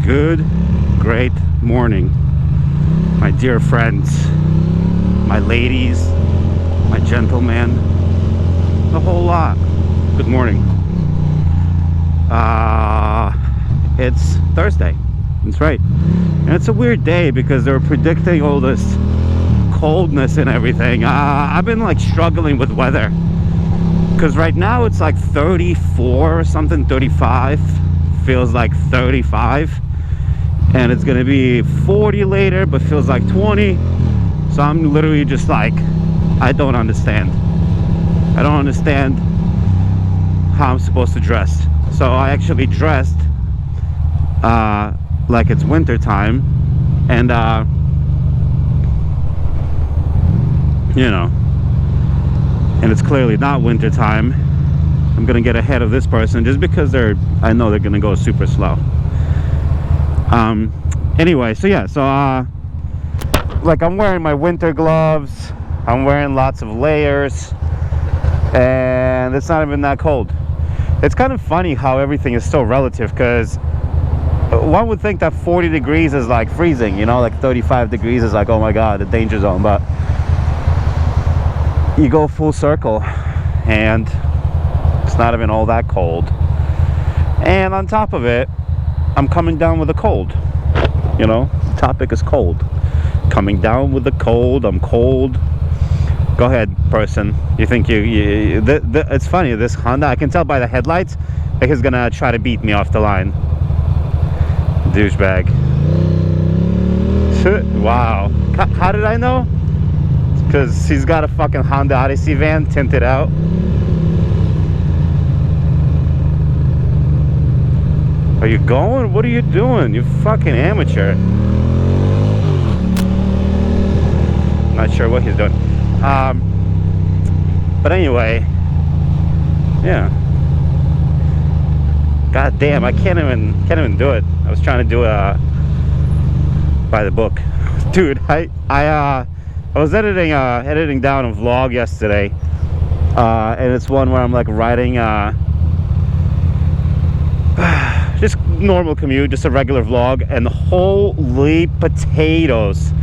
Good, great morning, my dear friends, my ladies, my gentlemen, the whole lot. Good morning. It's Thursday. That's right. And it's a weird day because they're predicting all this coldness and everything. I've been like struggling with weather because right now it's like 34 or something, 35. Feels like 35. And it's gonna be 40 later, but feels like 20. So I'm literally just like, I don't understand how I'm supposed to dress. So I actually dressed like it's winter time, and you know, and it's clearly not winter time. I'm gonna get ahead of this person just because I know they're gonna go super slow. Anyway, so yeah, so like I'm wearing my winter gloves, I'm wearing lots of layers, and it's not even that cold. It's kind of funny how everything is so relative, because one would think that 40 degrees is like freezing, you know, like 35 degrees is like, oh my god, the danger zone. But you go full circle and it's not even all that cold. And on top of it, I'm coming down with a cold. You know, the topic is cold. Coming down with the cold. I'm cold. Go ahead, person. You think it's funny, this Honda, I can tell by the headlights that he's gonna try to beat me off the line. Douchebag. Wow. How did I know? Because he's got a fucking Honda Odyssey van tinted out. Are you going? What are you doing? You fucking amateur. Not sure what he's doing. But anyway, yeah. God damn, I can't even do it. I was trying to do by the book, dude. I was editing down a vlog yesterday, and it's one where I'm like writing just normal commute, just a regular vlog, and holy potatoes,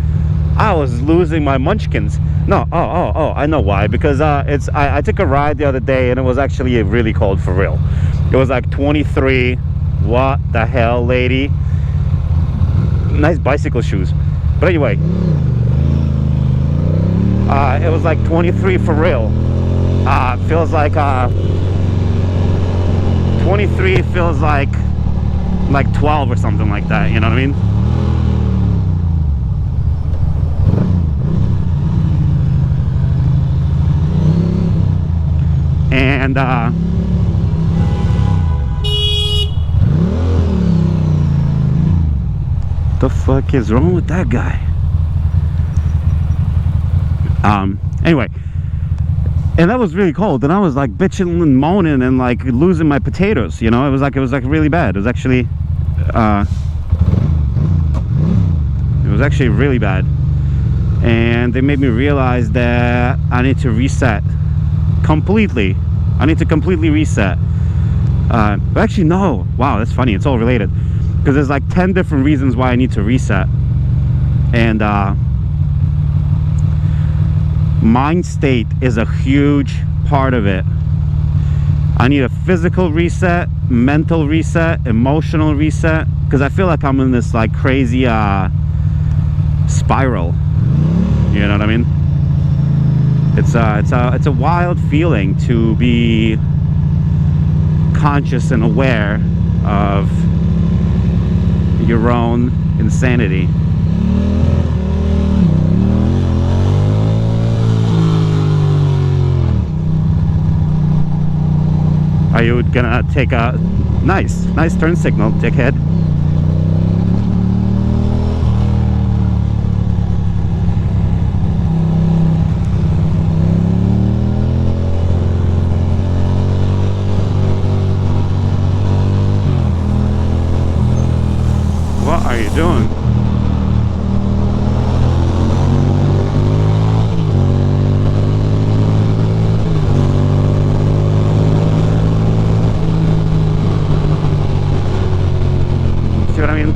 I was losing my munchkins. No, oh, I know why. Because I took a ride the other day and it was actually really cold for real. It was like 23. What the hell, lady? Nice bicycle shoes. But anyway, it was like 23 for real. Feels like 23 feels like 12 or something like that, you know what I mean? And the fuck is wrong with that guy? Anyway, and that was really cold, and I was like bitching and moaning and like losing my potatoes, you know. It was like really bad. It was actually really bad, and they made me realize that I need to reset completely. I need to completely reset. But actually, no. Wow, that's funny. It's all related, because there's like 10 different reasons why I need to reset, and mind state is a huge part of it. I need a physical reset, mental reset, emotional reset, because I feel like I'm in this like crazy spiral. You know what I mean? It's a wild feeling to be conscious and aware of your own insanity. Are you gonna take a nice turn signal, dickhead? What are you doing? See what I mean?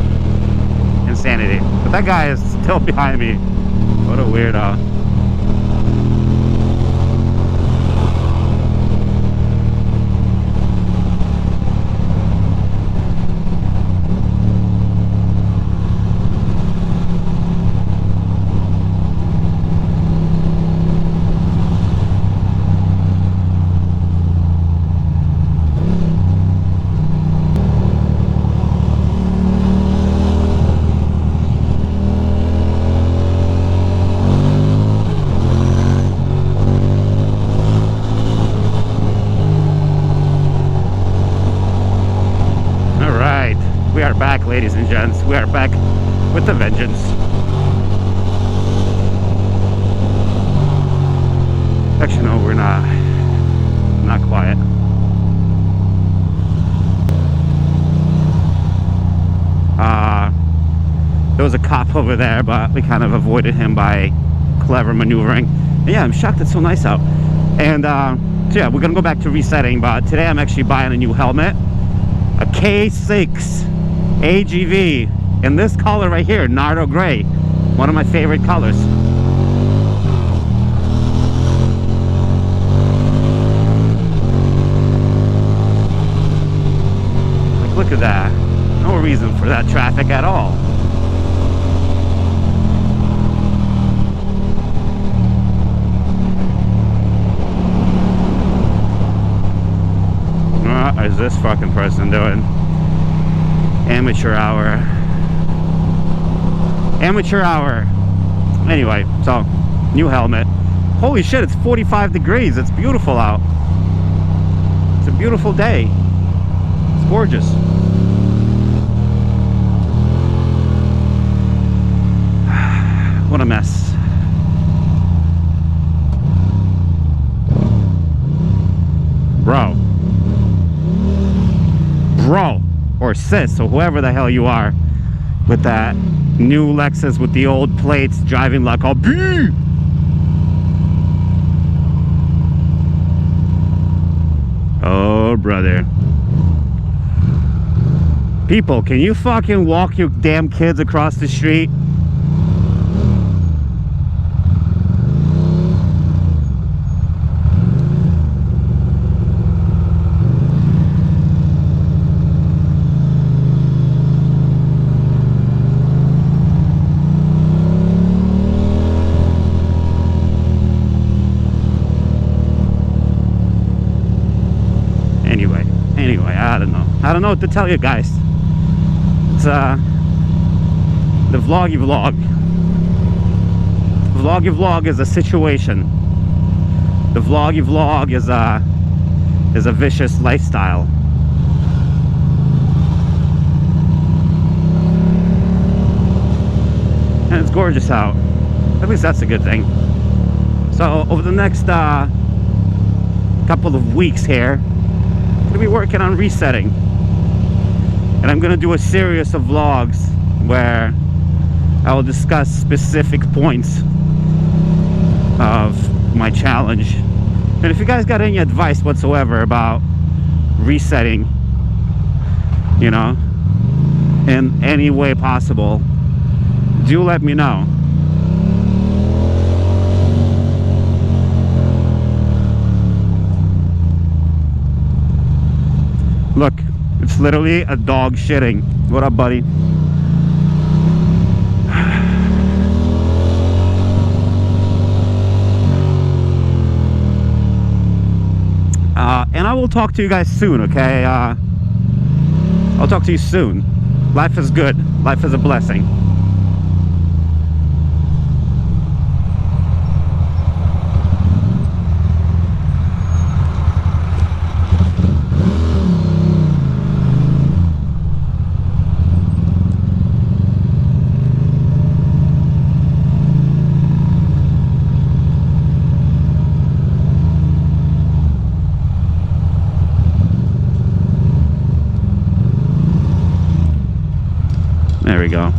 insanity. But that guy is still behind me. What a weirdo. We are back, ladies and gents. We are back with a vengeance. Actually, no, we're not. Not quiet. There was a cop over there, but we kind of avoided him by clever maneuvering. And yeah, I'm shocked it's so nice out. And so yeah, we're gonna go back to resetting, but today I'm actually buying a new helmet. A K6 AGV in this color right here, Nardo Gray, one of my favorite colors. Like, look at that. No reason for that traffic at all. What is this fucking person doing? Amateur hour. Amateur hour. Anyway, so new helmet. Holy shit, it's 45 degrees. It's beautiful out. It's a beautiful day. It's gorgeous. What a mess. Bro, or sis, or whoever the hell you are, with that new Lexus with the old plates, driving like a bee. Oh, brother. People, can you fucking walk your damn kids across the street? Anyway, I don't know what to tell you guys. It's the vloggy vlog. Vloggy vlog is a situation. The vloggy vlog is a vicious lifestyle. And it's gorgeous out. At least that's a good thing. So over the next couple of weeks here, I'm gonna be working on resetting, and I'm gonna do a series of vlogs where I will discuss specific points of my challenge. And if you guys got any advice whatsoever about resetting, you know, in any way possible, do let me know. Look, it's literally a dog shitting. What up, buddy? And I will talk to you guys soon, okay? I'll talk to you soon. Life is good. Life is a blessing. There we go.